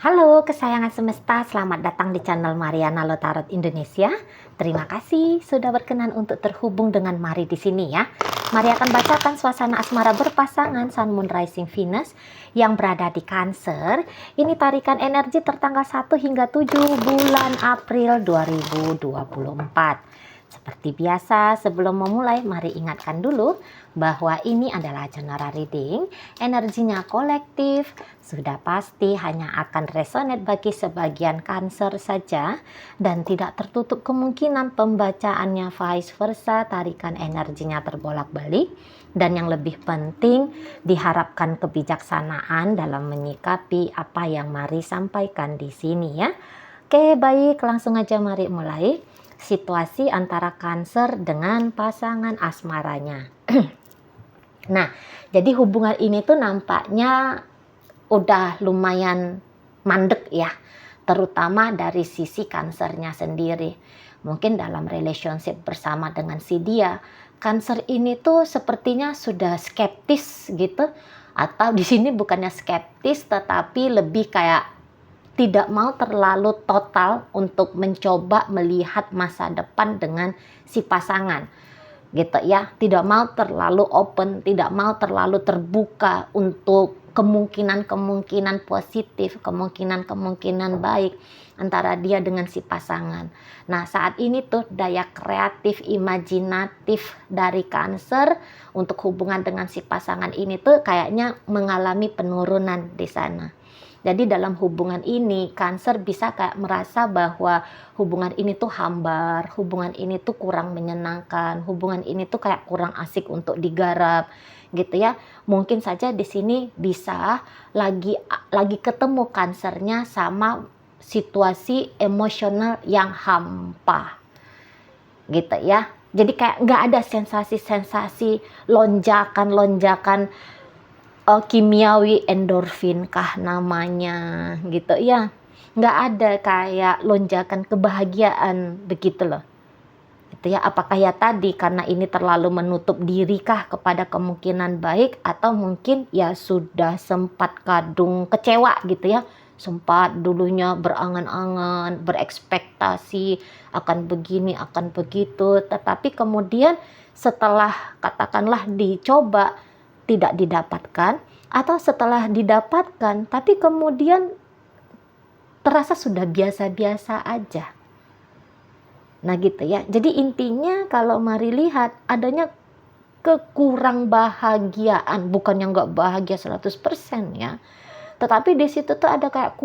Halo kesayangan semesta, selamat datang di channel Mariana Lotarot Indonesia. Terima kasih sudah berkenan untuk terhubung dengan Mari di sini ya. Mari akan bacakan suasana asmara berpasangan Sun Moon Rising Venus yang berada di Cancer. Ini tarikan energi tertanggal 1 hingga 7 bulan April 2024. Seperti biasa, sebelum memulai, mari ingatkan dulu bahwa ini adalah general reading. Energinya kolektif, sudah pasti hanya akan resonate bagi sebagian Cancer saja, dan tidak tertutup kemungkinan pembacaannya vice versa, tarikan energinya terbolak-balik. Dan yang lebih penting, diharapkan kebijaksanaan dalam menyikapi apa yang Mari sampaikan di sini ya. Oke, baik, langsung aja mari mulai. Situasi antara Cancer dengan pasangan asmaranya. Nah, jadi hubungan ini tuh nampaknya udah lumayan mandek ya, terutama dari sisi Cancernya sendiri. Mungkin dalam relationship bersama dengan si dia, Cancer ini tuh sepertinya sudah skeptis gitu, atau di sini bukannya skeptis tetapi lebih kayak tidak mau terlalu total untuk mencoba melihat masa depan dengan si pasangan gitu ya, tidak mau terlalu open, tidak mau terlalu terbuka untuk kemungkinan-kemungkinan positif, kemungkinan-kemungkinan baik antara dia dengan si pasangan. Nah, saat ini tuh daya kreatif, imajinatif dari Cancer untuk hubungan dengan si pasangan ini tuh kayaknya mengalami penurunan di sana. Jadi dalam hubungan ini, Cancer bisa kayak merasa bahwa hubungan ini tuh hambar, hubungan ini tuh kurang menyenangkan, hubungan ini tuh kayak kurang asik untuk digarap, gitu ya. Mungkin saja di sini bisa lagi ketemu Cancernya sama situasi emosional yang hampa, gitu ya. Jadi kayak nggak ada sensasi-sensasi lonjakan-lonjakan kimiawi endorfin kah namanya gitu ya, nggak ada kayak lonjakan kebahagiaan begitu loh itu ya. Apakah ya tadi karena ini terlalu menutup diri kah kepada kemungkinan baik, atau mungkin ya sudah sempat kadung kecewa gitu ya, sempat dulunya berangan-angan, berekspektasi akan begini akan begitu, tetapi kemudian setelah katakanlah dicoba tidak didapatkan, atau setelah didapatkan tapi kemudian terasa sudah biasa-biasa aja. Nah gitu ya. Jadi intinya kalau Mari lihat adanya kekurang bahagiaan, bukannya nggak bahagia 100% ya. Tetapi di situ tuh ada kayak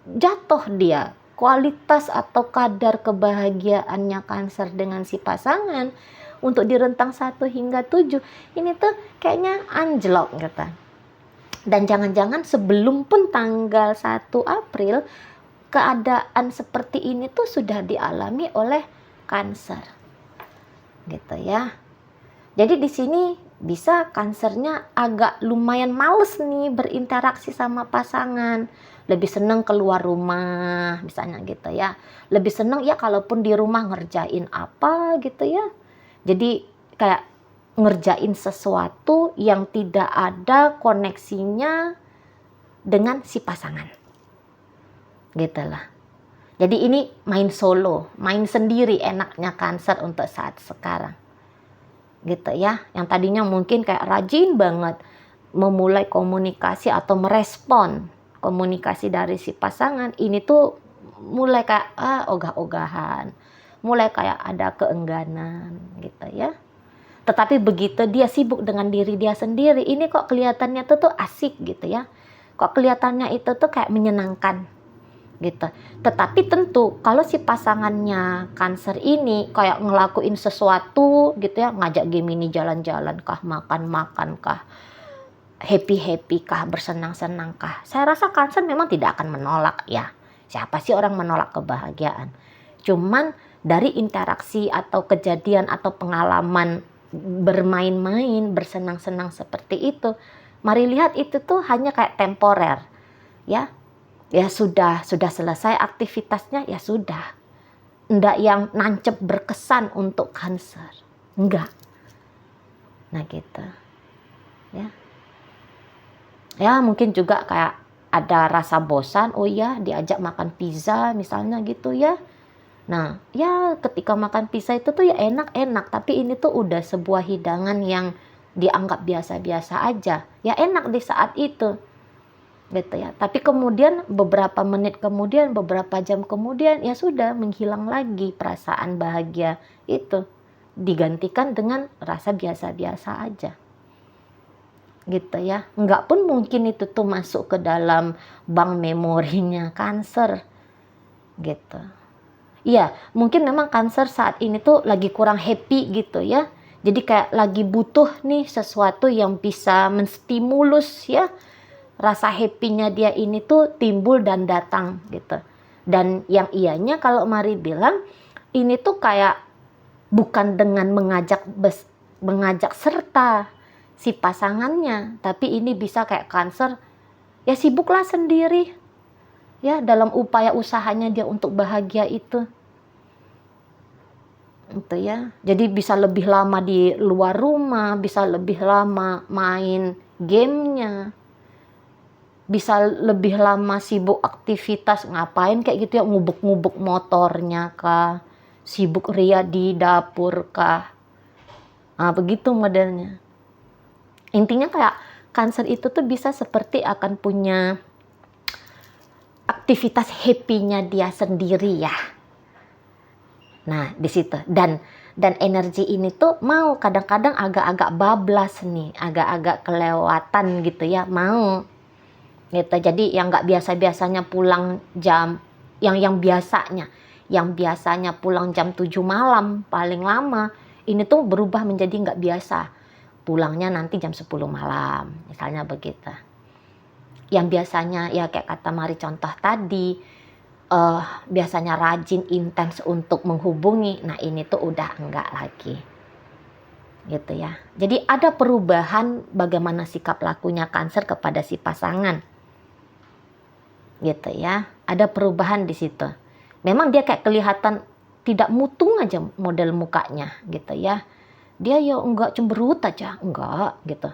jatuh dia kualitas atau kadar kebahagiaannya Cancer dengan si pasangan untuk di rentang 1 hingga 7 ini tuh kayaknya anjlok gitu. Dan jangan-jangan sebelum pun tanggal 1 April keadaan seperti ini tuh sudah dialami oleh Cancer. Gitu ya. Jadi di sini bisa Cancernya agak lumayan males nih berinteraksi sama pasangan. Lebih seneng keluar rumah misalnya gitu ya. Lebih seneng ya kalaupun di rumah ngerjain apa gitu ya. Jadi kayak ngerjain sesuatu yang tidak ada koneksinya dengan si pasangan. Gitu lah. Jadi ini main solo, main sendiri enaknya Cancer untuk saat sekarang. Gitu ya. Yang tadinya mungkin kayak rajin banget memulai komunikasi atau merespon komunikasi dari si pasangan, ini tuh mulai kayak ogah-ogahan, mulai kayak ada keengganan gitu ya. Tetapi begitu dia sibuk dengan diri dia sendiri, ini kok kelihatannya tuh asik gitu ya. Kok kelihatannya itu tuh kayak menyenangkan gitu. Tetapi tentu kalau si pasangannya Cancer ini kayak ngelakuin sesuatu gitu ya, ngajak Gemini jalan-jalan kah, makan-makan kah, happy-happy kah, bersenang-senang kah, saya rasa Cancer memang tidak akan menolak ya. Siapa sih orang menolak kebahagiaan? Cuman dari interaksi atau kejadian atau pengalaman bermain-main, bersenang-senang seperti itu, Mari lihat itu tuh hanya kayak temporer ya. Ya sudah selesai aktivitasnya, ya sudah. Enggak yang nancep berkesan untuk Cancer. Enggak. Nah gitu. Ya. Ya mungkin juga kayak ada rasa bosan, oh ya diajak makan pizza misalnya gitu ya. Nah, ya ketika makan pizza itu tuh ya enak-enak, tapi ini tuh udah sebuah hidangan yang dianggap biasa-biasa aja. Ya enak di saat itu, gitu ya. Tapi kemudian beberapa menit kemudian, beberapa jam kemudian, ya sudah menghilang lagi perasaan bahagia itu. Digantikan dengan rasa biasa-biasa aja. Gitu ya. Enggak pun mungkin itu tuh masuk ke dalam bank memorinya Cancer. Gitu. Iya, mungkin memang Cancer saat ini tuh lagi kurang happy gitu ya. Jadi kayak lagi butuh nih sesuatu yang bisa menstimulus ya. Rasa happy-nya dia ini tuh timbul dan datang gitu. Dan yang ianya kalau Mari bilang, ini tuh kayak bukan dengan mengajak serta si pasangannya, tapi ini bisa kayak Cancer, ya sibuklah sendiri ya dalam upaya usahanya dia untuk bahagia itu ya. Jadi bisa lebih lama di luar rumah, bisa lebih lama main gamenya, bisa lebih lama sibuk aktivitas ngapain kayak gitu ya, ngubuk-ngubuk motornya kah, sibuk ria di dapur kah. Nah, begitu modelnya. Intinya kayak Cancer itu tuh bisa seperti akan punya aktivitas happy-nya dia sendiri ya. Nah, di situ. Dan energi ini tuh mau kadang-kadang agak-agak bablas nih, agak-agak kelewatan gitu ya, mau. Gitu. Jadi yang nggak biasa-biasanya pulang jam yang biasanya pulang jam 7 malam paling lama, ini tuh berubah menjadi nggak biasa, pulangnya nanti jam 10 malam misalnya begitu. Yang biasanya ya kayak kata Mari contoh tadi, biasanya rajin intens untuk menghubungi, nah ini tuh udah enggak lagi gitu ya. Jadi ada perubahan bagaimana sikap lakunya Cancer kepada si pasangan gitu ya, ada perubahan di situ. Memang dia kayak kelihatan tidak mutung aja model mukanya gitu ya, dia ya enggak cemberut aja, enggak gitu,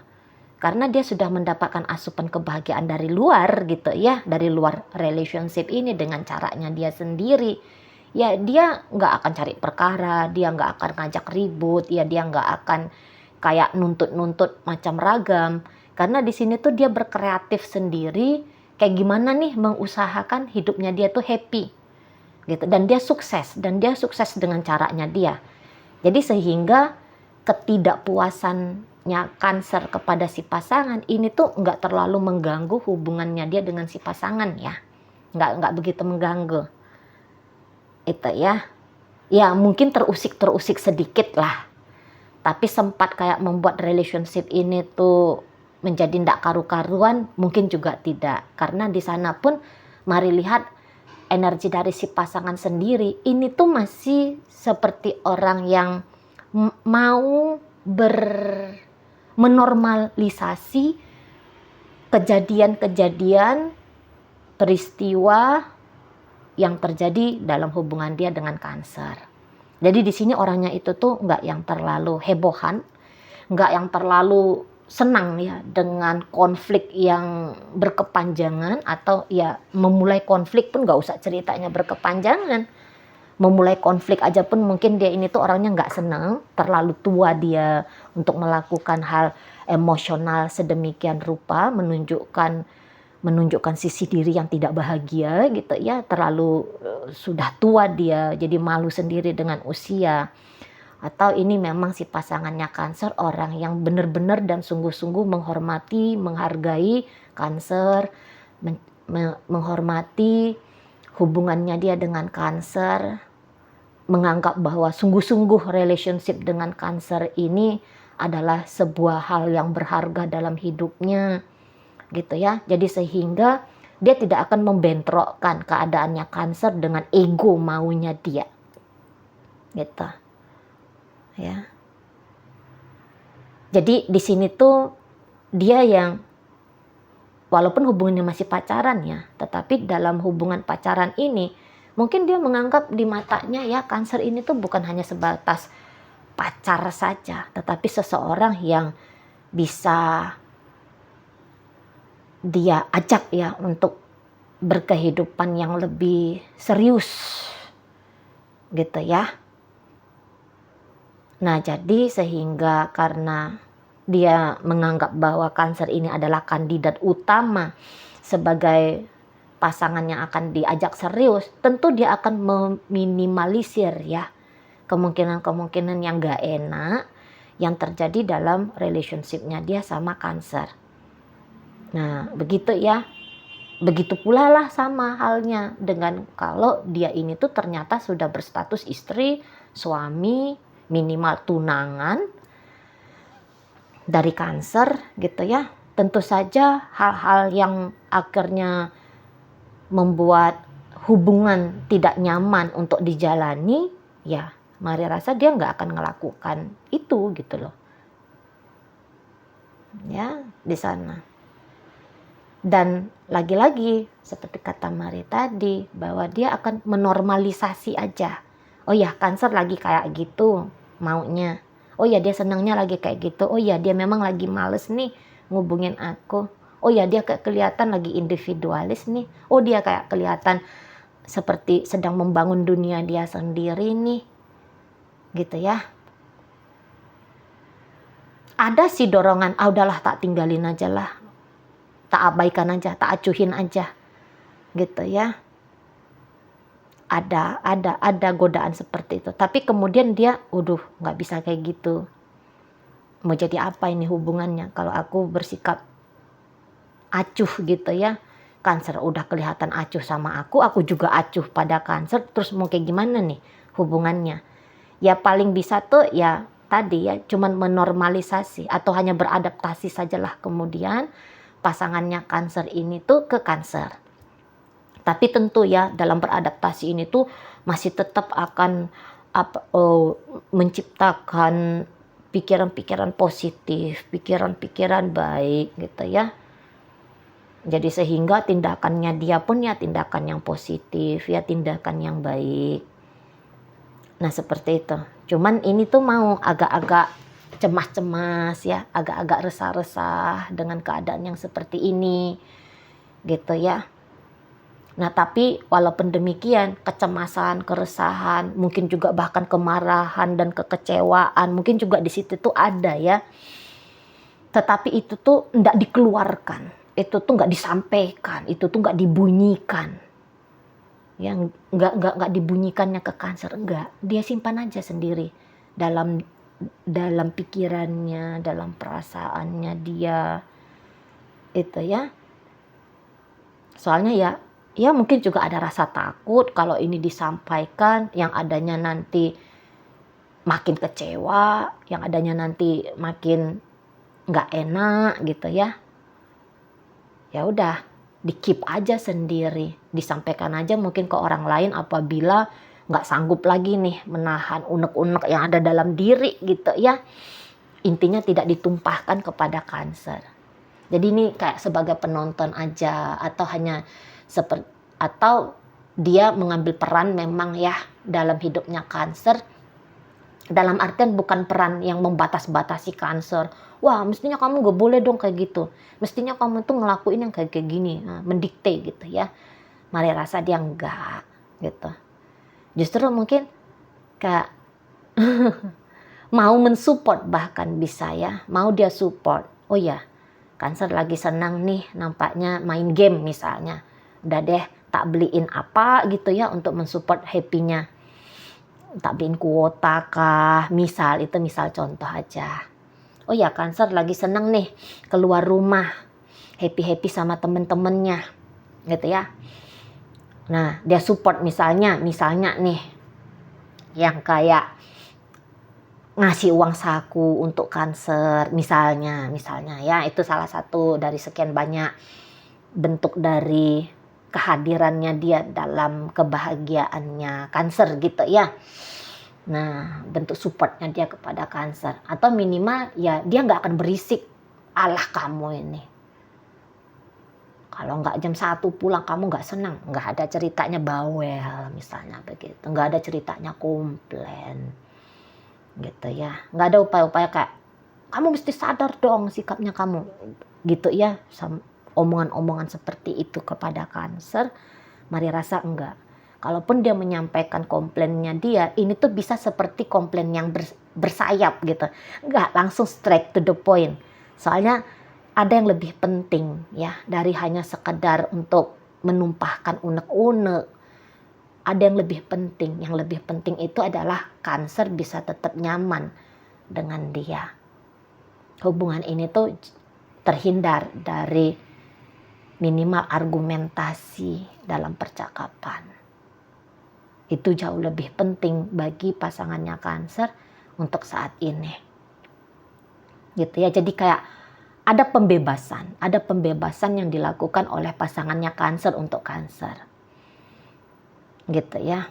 karena dia sudah mendapatkan asupan kebahagiaan dari luar gitu ya, dari luar relationship ini dengan caranya dia sendiri. Ya dia enggak akan cari perkara, dia enggak akan ngajak ribut, ya dia enggak akan kayak nuntut-nuntut macam ragam, karena di sini tuh dia berkreatif sendiri. Kayak gimana nih mengusahakan hidupnya dia tuh happy gitu, dan dia sukses dengan caranya dia. Jadi sehingga ketidakpuasannya Cancer kepada si pasangan ini tuh nggak terlalu mengganggu hubungannya dia dengan si pasangan ya, nggak begitu mengganggu itu ya. Ya mungkin terusik sedikit lah, tapi sempat kayak membuat relationship ini tuh menjadi ndak karu-karuan, mungkin juga tidak, karena di sana pun Mari lihat energi dari si pasangan sendiri ini tuh masih seperti orang yang mau menormalisasi kejadian-kejadian peristiwa yang terjadi dalam hubungan dia dengan Cancer. Jadi di sini orangnya itu tuh nggak yang terlalu hebohan, nggak yang terlalu senang ya dengan konflik yang berkepanjangan, atau ya memulai konflik pun nggak usah ceritanya berkepanjangan. Memulai konflik aja pun mungkin dia ini tuh orangnya nggak senang, terlalu tua dia untuk melakukan hal emosional sedemikian rupa, menunjukkan sisi diri yang tidak bahagia gitu ya, terlalu sudah tua dia, jadi malu sendiri dengan usia. Atau ini memang si pasangannya Cancer orang yang benar-benar dan sungguh-sungguh menghormati, menghargai Cancer, menghormati hubungannya dia dengan Cancer, menganggap bahwa sungguh-sungguh relationship dengan Cancer ini adalah sebuah hal yang berharga dalam hidupnya gitu ya. Jadi sehingga dia tidak akan membentrokkan keadaannya Cancer dengan ego maunya dia gitu ya. Jadi di sini tuh dia yang walaupun hubungannya masih pacaran ya, tetapi dalam hubungan pacaran ini mungkin dia menganggap di matanya ya Cancer ini tuh bukan hanya sebatas pacar saja, tetapi seseorang yang bisa dia ajak ya untuk berkehidupan yang lebih serius gitu ya. Nah, jadi sehingga karena dia menganggap bahwa Cancer ini adalah kandidat utama sebagai pasangan yang akan diajak serius, tentu dia akan meminimalisir ya kemungkinan-kemungkinan yang gak enak yang terjadi dalam relationship-nya dia sama Cancer. Nah, begitu ya. Begitu pula lah sama halnya dengan kalau dia ini tuh ternyata sudah berstatus istri, suami, minimal tunangan dari Cancer gitu ya. Tentu saja hal-hal yang akhirnya membuat hubungan tidak nyaman untuk dijalani, ya Maria rasa dia nggak akan melakukan itu gitu loh. Ya, di sana. Dan lagi-lagi seperti kata Mari tadi bahwa dia akan menormalisasi aja. Oh ya, Cancer lagi kayak gitu maunya. Oh ya, dia senangnya lagi kayak gitu. Oh ya, dia memang lagi males nih ngubungin aku. Oh ya, dia kayak kelihatan lagi individualis nih. Oh, dia kayak kelihatan seperti sedang membangun dunia dia sendiri nih. Gitu ya. Ada sih dorongan, udahlah tak tinggalin aja lah. Tak abaikan aja, tak acuhin aja. Gitu ya. Ada godaan seperti itu. Tapi kemudian dia, nggak bisa kayak gitu. Mau jadi apa ini hubungannya kalau aku bersikap acuh gitu ya. Cancer udah kelihatan acuh sama aku juga acuh pada Cancer, terus mau kayak gimana nih hubungannya? Ya paling bisa tuh ya tadi ya cuman menormalisasi atau hanya beradaptasi sajalah kemudian pasangannya Cancer ini tuh ke Cancer. Tapi tentu ya dalam beradaptasi ini tuh masih tetap akan menciptakan pikiran-pikiran positif, pikiran-pikiran baik gitu ya. Jadi sehingga tindakannya dia pun ya tindakan yang positif, ya tindakan yang baik. Nah seperti itu. Cuman ini tuh mau agak-agak cemas-cemas ya, agak-agak resah-resah dengan keadaan yang seperti ini gitu ya. Nah tapi walaupun demikian kecemasan, keresahan, mungkin juga bahkan kemarahan dan kekecewaan mungkin juga di situ tuh ada ya. Tetapi itu tuh enggak dikeluarkan, itu tuh enggak disampaikan, itu tuh enggak dibunyikan. Yang enggak dibunyikannya ke Cancer, enggak. Dia simpan aja sendiri dalam pikirannya, dalam perasaannya dia. Itu ya. Soalnya ya mungkin juga ada rasa takut kalau ini disampaikan, yang adanya nanti makin kecewa, yang adanya nanti makin nggak enak gitu ya. Ya udah, di-keep aja sendiri, disampaikan aja mungkin ke orang lain apabila nggak sanggup lagi nih menahan unek-unek yang ada dalam diri gitu ya. Intinya tidak ditumpahkan kepada Cancer. Jadi ini kayak sebagai penonton aja atau hanya atau dia mengambil peran memang ya dalam hidupnya Cancer. Dalam artian bukan peran yang membatas-batasi Cancer. Wah, mestinya kamu gak boleh dong kayak gitu. Mestinya kamu tuh ngelakuin yang kayak gini, mendikte gitu ya. Mari rasa dia enggak gitu. Justru mungkin kayak mau mensupport bahkan bisa ya. Mau dia support. Oh ya, Cancer lagi senang nih nampaknya main game misalnya. Udah deh tak beliin apa gitu ya untuk mensupport happy-nya. Tak beliin kuota kah, misal contoh aja. Oh ya, Cancer lagi seneng nih keluar rumah, happy sama temen-temennya gitu ya. Nah dia support misalnya nih yang kayak ngasih uang saku untuk Cancer misalnya ya, itu salah satu dari sekian banyak bentuk dari kehadirannya dia dalam kebahagiaannya Cancer gitu ya. Nah, bentuk supportnya dia kepada Cancer. Atau minimal ya dia nggak akan berisik. Alah kamu ini. Kalau nggak jam 1 pulang kamu nggak senang. Nggak ada ceritanya bawel misalnya begitu. Nggak ada ceritanya komplain. Gitu ya. Nggak ada upaya-upaya kayak kamu mesti sadar dong sikapnya kamu. Gitu ya. omongan-omongan seperti itu kepada Cancer? Mari rasa enggak. Kalaupun dia menyampaikan komplainnya dia, ini tuh bisa seperti komplain yang bersayap gitu. Enggak, langsung straight to the point. Soalnya ada yang lebih penting ya dari hanya sekedar untuk menumpahkan unek-unek. Ada yang lebih penting. Yang lebih penting itu adalah Cancer bisa tetap nyaman dengan dia. Hubungan ini tuh terhindar dari minimal argumentasi dalam percakapan. Itu jauh lebih penting bagi pasangannya Cancer untuk saat ini. Gitu ya. Jadi kayak ada pembebasan yang dilakukan oleh pasangannya Cancer untuk Cancer. Gitu ya.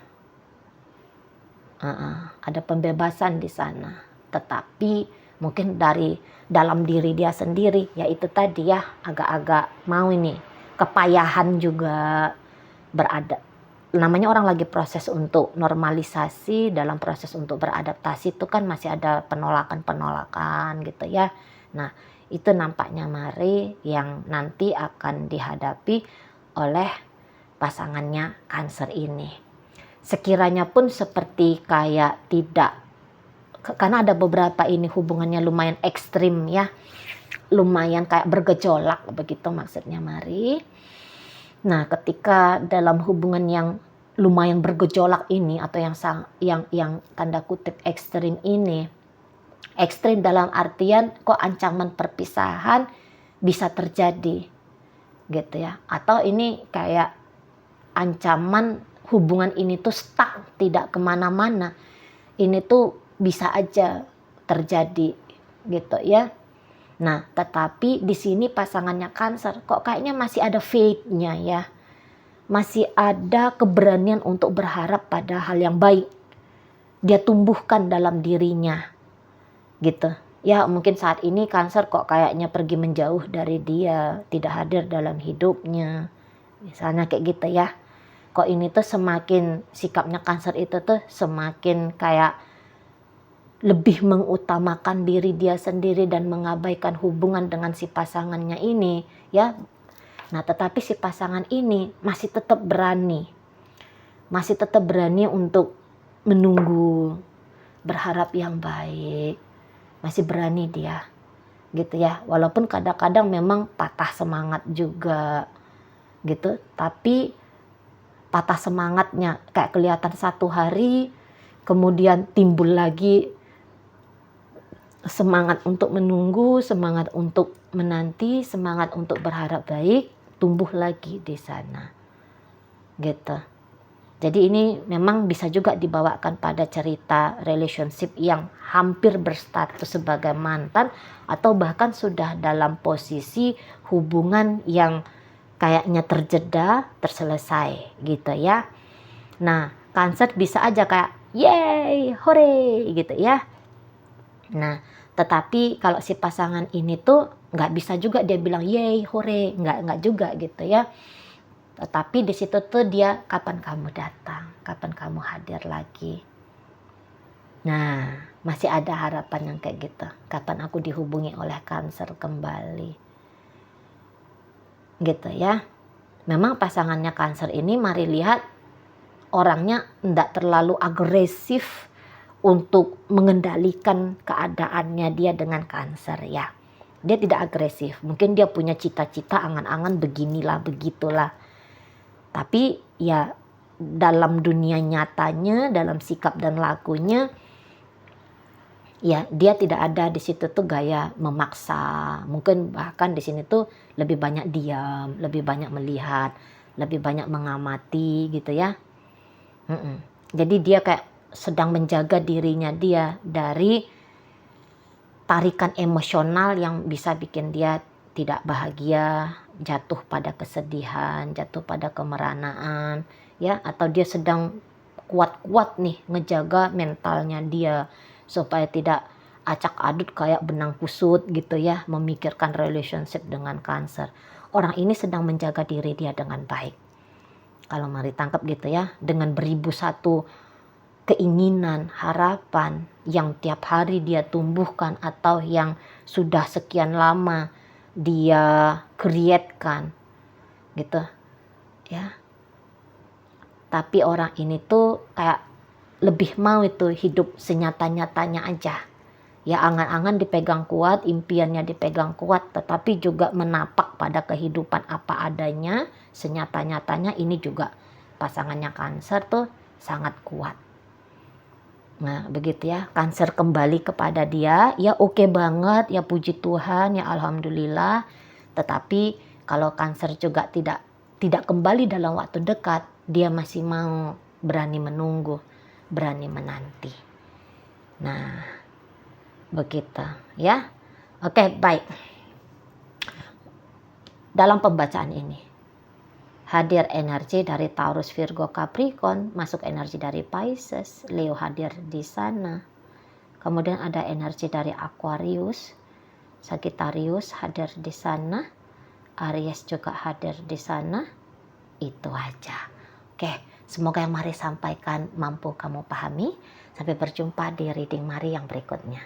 Ada pembebasan di sana. Tetapi mungkin dari dalam diri dia sendiri, yaitu tadi ya agak-agak mau ini kepayahan juga berada. Namanya orang lagi proses untuk normalisasi, dalam proses untuk beradaptasi itu kan masih ada penolakan-penolakan gitu ya. Nah, itu nampaknya Mari yang nanti akan dihadapi oleh pasangannya Cancer ini. Sekiranya pun seperti kayak tidak, karena ada beberapa ini hubungannya lumayan ekstrim ya, lumayan kayak bergejolak begitu maksudnya Mari. Nah, ketika dalam hubungan yang lumayan bergejolak ini atau yang tanda kutip ekstrim ini, ekstrim dalam artian kok ancaman perpisahan bisa terjadi gitu ya, atau ini kayak ancaman hubungan ini tuh stuck, tidak kemana-mana, ini tuh bisa aja terjadi gitu ya. Nah, tetapi di sini pasangannya Cancer kok kayaknya masih ada faith-nya ya. Masih ada keberanian untuk berharap pada hal yang baik. Dia tumbuhkan dalam dirinya. Gitu. Ya, mungkin saat ini Cancer kok kayaknya pergi menjauh dari dia, tidak hadir dalam hidupnya. Misalnya kayak gitu ya. Kok ini tuh semakin sikapnya Cancer itu tuh semakin kayak lebih mengutamakan diri dia sendiri dan mengabaikan hubungan dengan si pasangannya ini ya. Nah, tetapi si pasangan ini masih tetap berani untuk menunggu, berharap yang baik, masih berani dia gitu ya, walaupun kadang-kadang memang patah semangat juga gitu, tapi patah semangatnya kayak kelihatan satu hari, kemudian timbul lagi semangat untuk menunggu, semangat untuk menanti, semangat untuk berharap baik, tumbuh lagi di sana. Gitu. Jadi ini memang bisa juga dibawakan pada cerita relationship yang hampir berstatus sebagai mantan atau bahkan sudah dalam posisi hubungan yang kayaknya terjeda, terselesai gitu ya. Nah, Cancer bisa aja kayak yeay, hore gitu ya. Nah, tetapi kalau si pasangan ini tuh nggak bisa juga dia bilang yeay, hore, nggak juga gitu ya. Tetapi di situ tuh dia kapan kamu datang, kapan kamu hadir lagi. Nah, masih ada harapan yang kayak gitu. Kapan aku dihubungi oleh Cancer kembali. Gitu ya. Memang pasangannya Cancer ini Mari lihat orangnya enggak terlalu agresif untuk mengendalikan keadaannya dia dengan Cancer ya. Dia tidak agresif. Mungkin dia punya cita-cita, angan-angan beginilah, begitulah. Tapi ya dalam dunia nyatanya, dalam sikap dan lakunya, ya dia tidak ada di situ tuh gaya memaksa. Mungkin bahkan di sini tuh lebih banyak diam, lebih banyak melihat, lebih banyak mengamati gitu ya. Jadi dia kayak sedang menjaga dirinya dia dari tarikan emosional yang bisa bikin dia tidak bahagia, jatuh pada kesedihan, jatuh pada kemeranaan, ya, atau dia sedang kuat-kuat nih ngejaga mentalnya dia supaya tidak acak adut kayak benang kusut gitu ya, memikirkan relationship dengan Cancer. Orang ini sedang menjaga diri dia dengan baik. Kalau Mari tangkap gitu ya, dengan beribu satu keinginan, harapan yang tiap hari dia tumbuhkan atau yang sudah sekian lama dia create-kan gitu ya. Tapi orang ini tuh kayak lebih mau itu hidup senyata-nyatanya aja. Ya angan-angan dipegang kuat, impiannya dipegang kuat, tetapi juga menapak pada kehidupan apa adanya, senyata-nyatanya. Ini juga pasangannya Cancer tuh sangat kuat. Nah begitu ya, Cancer kembali kepada dia, ya oke banget, ya puji Tuhan, ya alhamdulillah. Tetapi kalau Cancer juga tidak kembali dalam waktu dekat, dia masih mau berani menunggu, berani menanti. Nah, begitu ya. Oke, baik. Dalam pembacaan ini hadir energi dari Taurus, Virgo, Capricorn, masuk energi dari Pisces, Leo hadir di sana. Kemudian ada energi dari Aquarius, Sagittarius hadir di sana, Aries juga hadir di sana. Itu aja. Oke, semoga yang Mari sampaikan mampu kamu pahami. Sampai berjumpa di reading Mari yang berikutnya.